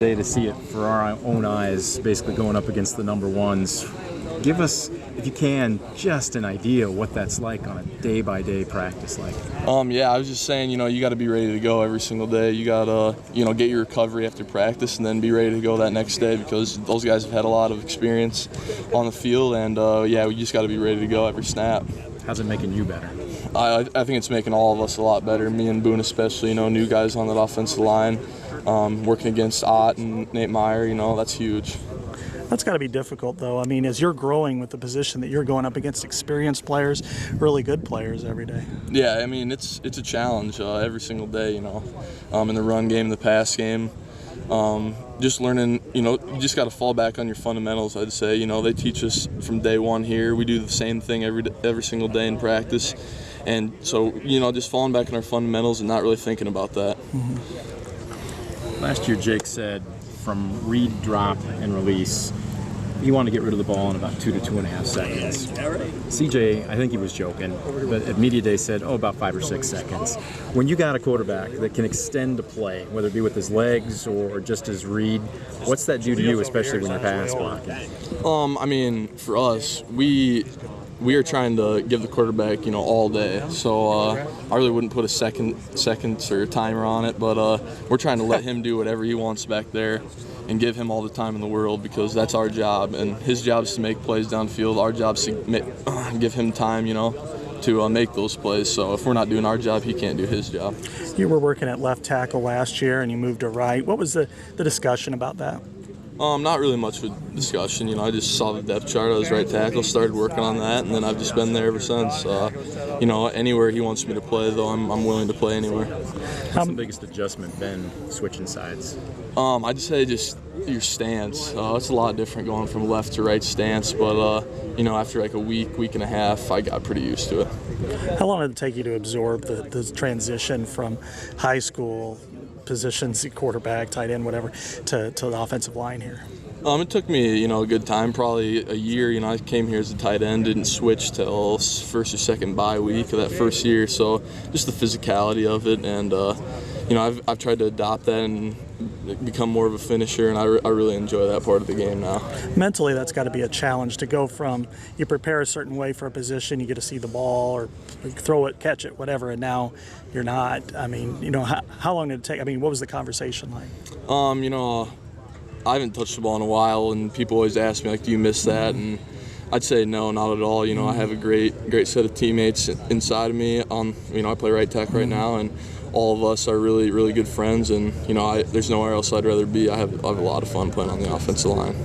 Day to see it for our own eyes, basically going up against the number ones. Give us, if you can, just an idea what that's like on a day-by-day practice like. Yeah, I was just saying, you got to be ready to go every single day. You got to, get your recovery after practice and then be ready to go that next day because those guys have had a lot of experience on the field, and we just got to be ready to go every snap. How's it making you better? I think it's making all of us a lot better, me and Boone especially, new guys on that offensive line, working against Ott and Nate Meyer, that's huge. That's got to be difficult, though. I mean, as you're growing with the position that you're going up against experienced players, really good players every day. Yeah, I mean, it's a challenge every single day, in the run game, the pass game. Just learning, you just got to fall back on your fundamentals, I'd say. They teach us from day one here. We do the same thing every single day in practice. And so, just falling back on our fundamentals and not really thinking about that. Mm-hmm. Last year, Jake said from read, drop, and release, he wanted to get rid of the ball in about 2 to 2.5 seconds. CJ, I think he was joking, but at Media Day said, about 5 or 6 seconds. When you got a quarterback that can extend a play, whether it be with his legs or just his read, what's that do to you, especially when you're pass blocking? I mean, for us, we are trying to give the quarterback, all day. So I really wouldn't put a seconds or a timer on it, but we're trying to let him do whatever he wants back there and give him all the time in the world because that's our job. And his job is to make plays downfield. Our job is to give him time, to make those plays. So if we're not doing our job, he can't do his job. You were working at left tackle last year and you moved to right. What was the discussion about that? Not really much of a discussion. I just saw the depth chart. I was right tackle, started working on that, and then I've just been there ever since. Anywhere he wants me to play, though, I'm willing to play anywhere. What's the biggest adjustment been switching sides? I'd say just your stance. It's a lot different going from left to right stance, but after like a week and a half, I got pretty used to it. How long did it take you to absorb the transition from high school positions, quarterback, tight end, whatever, to the offensive line here? It took me, a good time, probably a year. I came here as a tight end, didn't switch till first or second bye week of that first year. So just the physicality of it, and I've tried to adopt that and become more of a finisher, and I really enjoy that part of the game now. Mentally, that's got to be a challenge to go from you prepare a certain way for a position, you get to see the ball or throw it, catch it, whatever, and now you're not. I mean, how long did it take? I mean, what was the conversation like? I haven't touched the ball in a while, and people always ask me, do you miss that? And I'd say no, not at all. I have a great set of teammates inside of me. I play right tackle right now, and all of us are really, really good friends. And there's nowhere else I'd rather be. I have a lot of fun playing on the offensive line.